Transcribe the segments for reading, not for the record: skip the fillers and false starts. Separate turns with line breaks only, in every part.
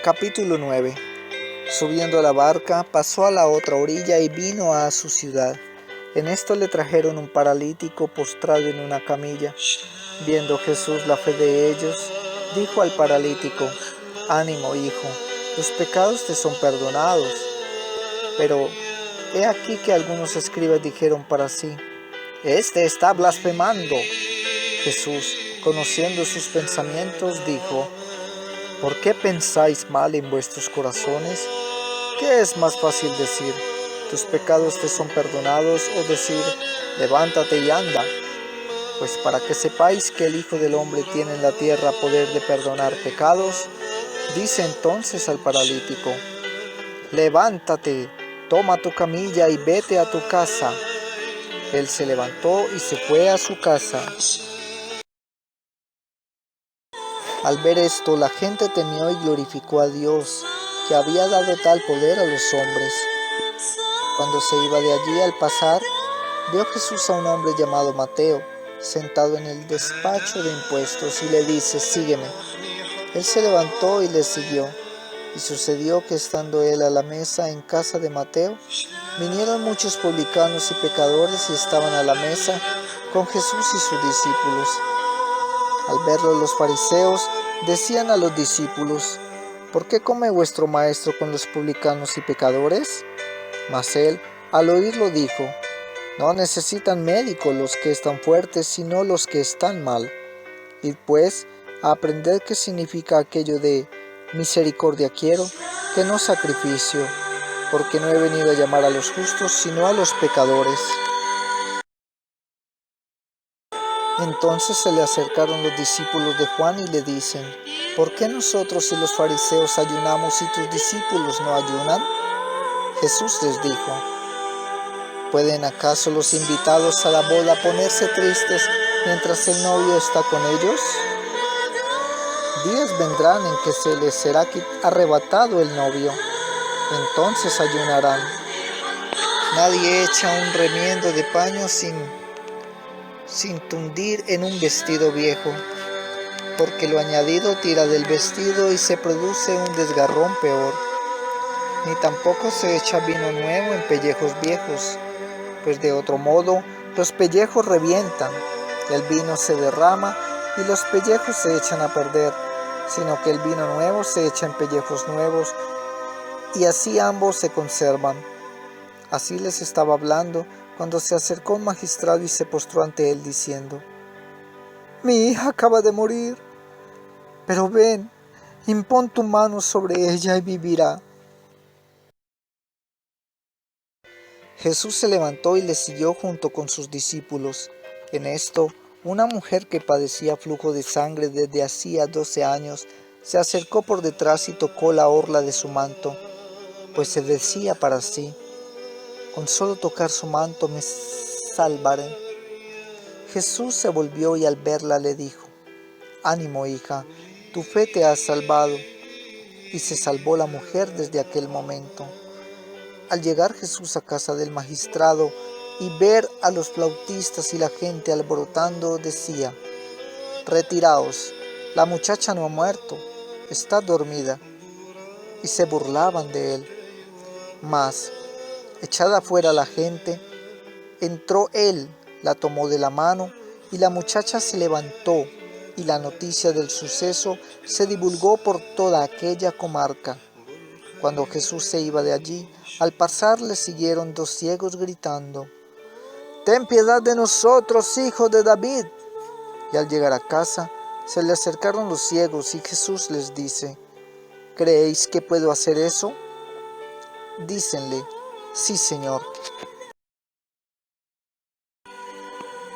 Capítulo 9. Subiendo a la barca, pasó a la otra orilla y vino a su ciudad. En esto le trajeron un paralítico postrado en una camilla. Viendo Jesús la fe de ellos, dijo al paralítico: «Ánimo, hijo, tus pecados te son perdonados». Pero he aquí que algunos escribas dijeron para sí: «Este está blasfemando». Jesús, conociendo sus pensamientos, dijo: ¿Por qué pensáis mal en vuestros corazones? ¿Qué es más fácil decir: tus pecados te son perdonados, o decir: levántate y anda? Pues para que sepáis que el Hijo del Hombre tiene en la tierra poder de perdonar pecados, dice entonces al paralítico: levántate, toma tu camilla y vete a tu casa. Él se levantó y se fue a su casa. Al ver esto, la gente temió y glorificó a Dios, que había dado tal poder a los hombres. Cuando se iba de allí, al pasar, vio Jesús a un hombre llamado Mateo, sentado en el despacho de impuestos, y le dice: «Sígueme». Él se levantó y le siguió. Y sucedió que, estando él a la mesa en casa de Mateo, vinieron muchos publicanos y pecadores y estaban a la mesa con Jesús y sus discípulos. Al verlo, los fariseos decían a los discípulos: ¿por qué come vuestro maestro con los publicanos y pecadores? Mas él, al oírlo, dijo: no necesitan médico los que están fuertes, sino los que están mal. Id pues a aprender qué significa aquello de misericordia quiero, que no sacrificio, porque no he venido a llamar a los justos, sino a los pecadores. Entonces se le acercaron los discípulos de Juan y le dicen: ¿por qué nosotros y los fariseos ayunamos y tus discípulos no ayunan? Jesús les dijo: ¿pueden acaso los invitados a la boda ponerse tristes mientras el novio está con ellos? Días vendrán en que se les será arrebatado el novio, entonces ayunarán. Nadie echa un remiendo de paño sin tundir en un vestido viejo, porque lo añadido tira del vestido y se produce un desgarrón peor. Ni tampoco se echa vino nuevo en pellejos viejos, pues de otro modo los pellejos revientan, el vino se derrama y los pellejos se echan a perder, sino que el vino nuevo se echa en pellejos nuevos, y así ambos se conservan. Así les estaba hablando cuando se acercó un magistrado y se postró ante él diciendo: mi hija acaba de morir, pero ven, impón tu mano sobre ella y vivirá. Jesús se levantó y le siguió junto con sus discípulos. En esto, una mujer que padecía flujo de sangre desde hacía 12 años, se acercó por detrás y tocó la orla de su manto, pues se decía para sí: con solo tocar su manto me salvaré. Jesús se volvió y al verla le dijo: ánimo, hija, tu fe te ha salvado. Y se salvó la mujer desde aquel momento. Al llegar Jesús a casa del magistrado y ver a los flautistas y la gente alborotando, decía: retiraos, la muchacha no ha muerto, está dormida. Y se burlaban de él. Mas, echada fuera la gente, entró él, la tomó de la mano, y la muchacha se levantó, y la noticia del suceso se divulgó por toda aquella comarca. Cuando Jesús se iba de allí, al pasar le siguieron 2 ciegos gritando: «Ten piedad de nosotros, hijo de David». Y al llegar a casa, se le acercaron los ciegos y Jesús les dice: «¿Creéis que puedo hacer eso?». Dícenle: «Sí, Señor».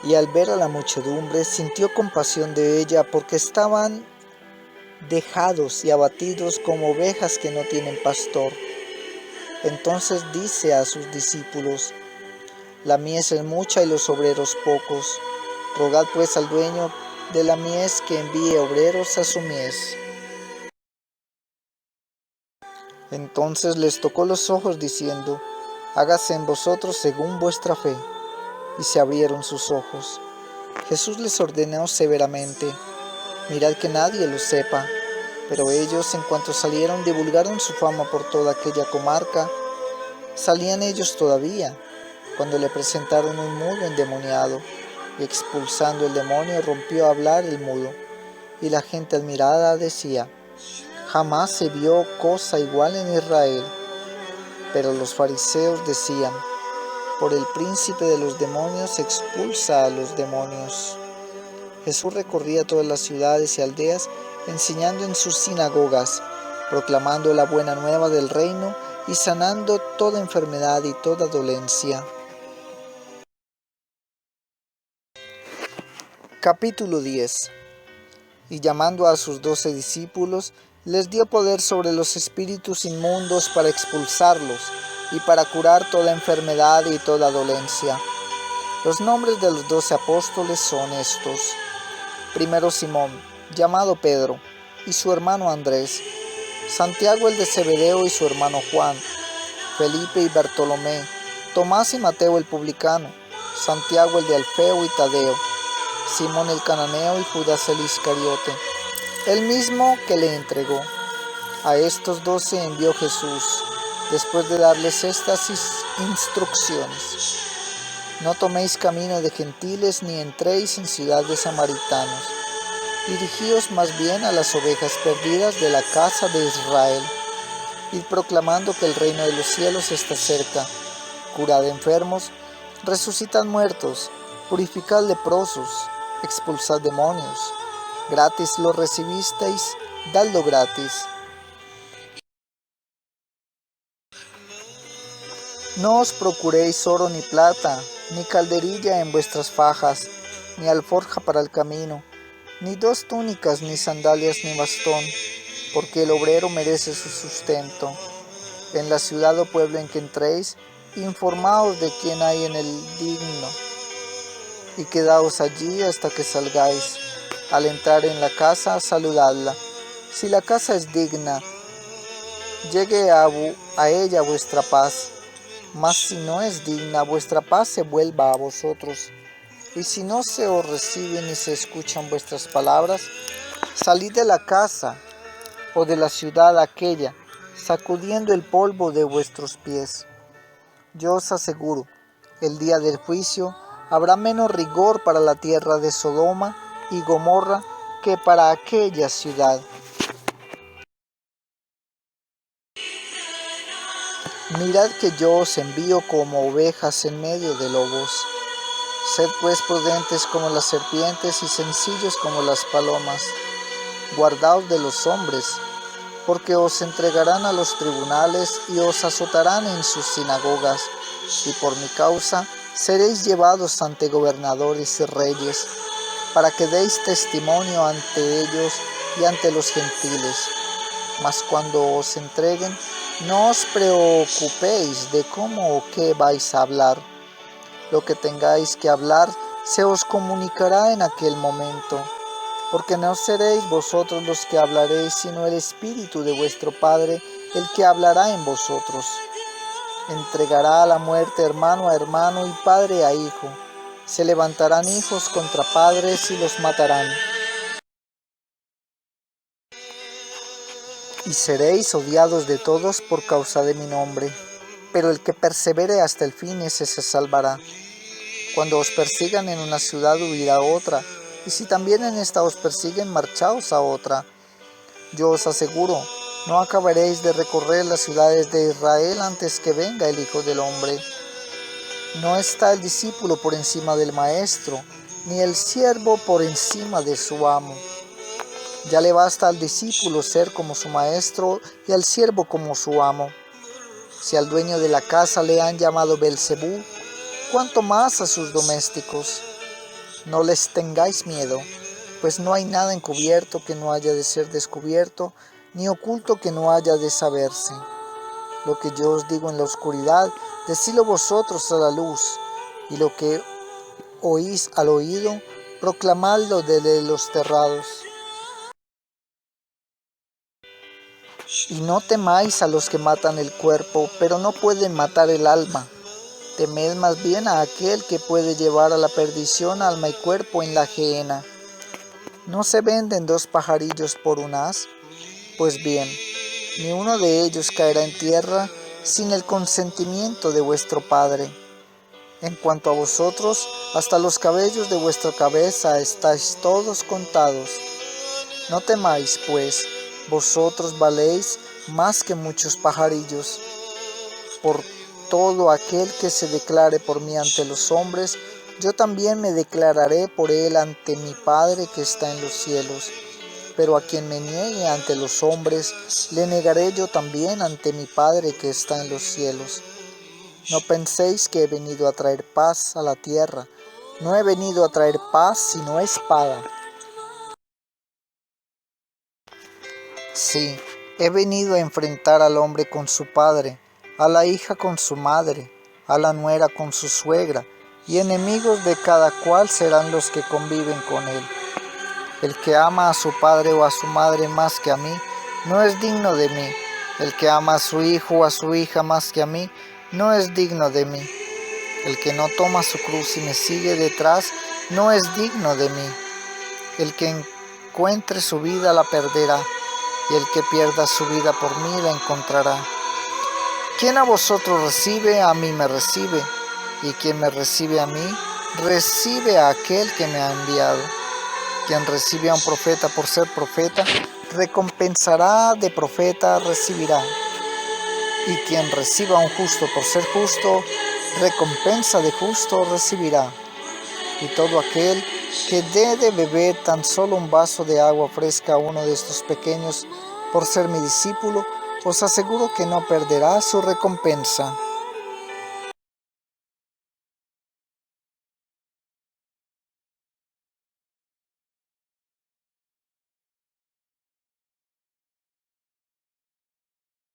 Y al ver a la muchedumbre, sintió compasión de ella, porque estaban dejados y abatidos como ovejas que no tienen pastor. Entonces dice a sus discípulos: la mies es mucha y los obreros pocos. Rogad pues al dueño de la mies que envíe obreros a su mies. Entonces les tocó los ojos diciendo: hágase en vosotros según vuestra fe. Y se abrieron sus ojos. Jesús les ordenó severamente: mirad que nadie lo sepa, Pero ellos, en cuanto salieron, divulgaron su fama por toda aquella comarca. Salían ellos todavía, cuando le presentaron un mudo endemoniado, y expulsando el demonio rompió a hablar el mudo, y la gente admirada decía: jamás se vio cosa igual en Israel. Pero los fariseos decían: por el príncipe de los demonios expulsa a los demonios. Jesús recorría todas las ciudades y aldeas, enseñando en sus sinagogas, proclamando la buena nueva del reino y sanando toda enfermedad y toda dolencia. Capítulo 10. Y llamando a sus 12 discípulos, les dio poder sobre los espíritus inmundos para expulsarlos y para curar toda enfermedad y toda dolencia. Los nombres de los 12 apóstoles son estos: primero Simón, llamado Pedro, y su hermano Andrés; Santiago el de Zebedeo y su hermano Juan; Felipe y Bartolomé; Tomás y Mateo el publicano; Santiago el de Alfeo y Tadeo; Simón el cananeo y Judas el Iscariote, el mismo que le entregó. A estos 12 envió Jesús, después de darles estas instrucciones: no toméis camino de gentiles, ni entréis en ciudad de samaritanos. Dirigíos más bien a las ovejas perdidas de la casa de Israel. Id proclamando que el reino de los cielos está cerca. Curad enfermos, resucitad muertos, purificad leprosos, expulsad demonios. Gratis lo recibisteis, dadlo gratis. No os procuréis oro ni plata, ni calderilla en vuestras fajas, ni alforja para el camino, ni 2 túnicas, ni sandalias, ni bastón, porque el obrero merece su sustento. En la ciudad o pueblo en que entréis, informaos de quién hay en el digno, y quedaos allí hasta que salgáis. Al entrar en la casa, saludadla. Si la casa es digna, llegue a ella vuestra paz. Mas si no es digna, vuestra paz se vuelva a vosotros. Y si no se os reciben ni se escuchan vuestras palabras, salid de la casa o de la ciudad aquella, sacudiendo el polvo de vuestros pies. Yo os aseguro, el día del juicio habrá menos rigor para la tierra de Sodoma y Gomorra que para aquella ciudad. Mirad que yo os envío como ovejas en medio de lobos. Sed pues prudentes como las serpientes y sencillos como las palomas. Guardaos de los hombres, porque os entregarán a los tribunales y os azotarán en sus sinagogas, y por mi causa seréis llevados ante gobernadores y reyes, para que deis testimonio ante ellos y ante los gentiles. Mas cuando os entreguen, no os preocupéis de cómo o qué vais a hablar. Lo que tengáis que hablar se os comunicará en aquel momento, porque no seréis vosotros los que hablaréis, sino el Espíritu de vuestro Padre, el que hablará en vosotros. Entregará a la muerte hermano a hermano y padre a hijo. Se levantarán hijos contra padres y los matarán. Y seréis odiados de todos por causa de mi nombre, pero el que persevere hasta el fin, ese se salvará. Cuando os persigan en una ciudad, huid a otra, y si también en esta os persiguen, marchaos a otra. Yo os aseguro, no acabaréis de recorrer las ciudades de Israel antes que venga el Hijo del Hombre. No está el discípulo por encima del maestro, ni el siervo por encima de su amo. Ya le basta al discípulo ser como su maestro y al siervo como su amo. Si al dueño de la casa le han llamado Belcebú, ¿cuánto más a sus domésticos? No les tengáis miedo, pues no hay nada encubierto que no haya de ser descubierto, ni oculto que no haya de saberse. Lo que yo os digo en la oscuridad, decidlo vosotros a la luz, y lo que oís al oído, proclamadlo desde los terrados. Y no temáis a los que matan el cuerpo, pero no pueden matar el alma. Temed más bien a aquel que puede llevar a la perdición alma y cuerpo en la gehenna. ¿No se venden 2 pajarillos por un haz? Pues bien, ni uno de ellos caerá en tierra sin el consentimiento de vuestro Padre. En cuanto a vosotros, hasta los cabellos de vuestra cabeza estáis todos contados. No temáis, pues, vosotros valéis más que muchos pajarillos. Por todo aquel que se declare por mí ante los hombres, yo también me declararé por él ante mi Padre que está en los cielos. Pero a quien me niegue ante los hombres, le negaré yo también ante mi Padre que está en los cielos. No penséis que he venido a traer paz a la tierra. No he venido a traer paz, sino espada. Sí, he venido a enfrentar al hombre con su padre, a la hija con su madre, a la nuera con su suegra, y enemigos de cada cual serán los que conviven con él. El que ama a su padre o a su madre más que a mí, no es digno de mí. El que ama a su hijo o a su hija más que a mí, no es digno de mí. El que no toma su cruz y me sigue detrás, no es digno de mí. El que encuentre su vida la perderá, y el que pierda su vida por mí la encontrará. Quien a vosotros recibe, a mí me recibe, y quien me recibe a mí, recibe a aquel que me ha enviado. Quien recibe a un profeta por ser profeta, recompensará de profeta recibirá. Y quien reciba a un justo por ser justo, recompensa de justo recibirá. Y todo aquel que dé de beber tan solo un vaso de agua fresca a uno de estos pequeños por ser mi discípulo, os aseguro que no perderá su recompensa.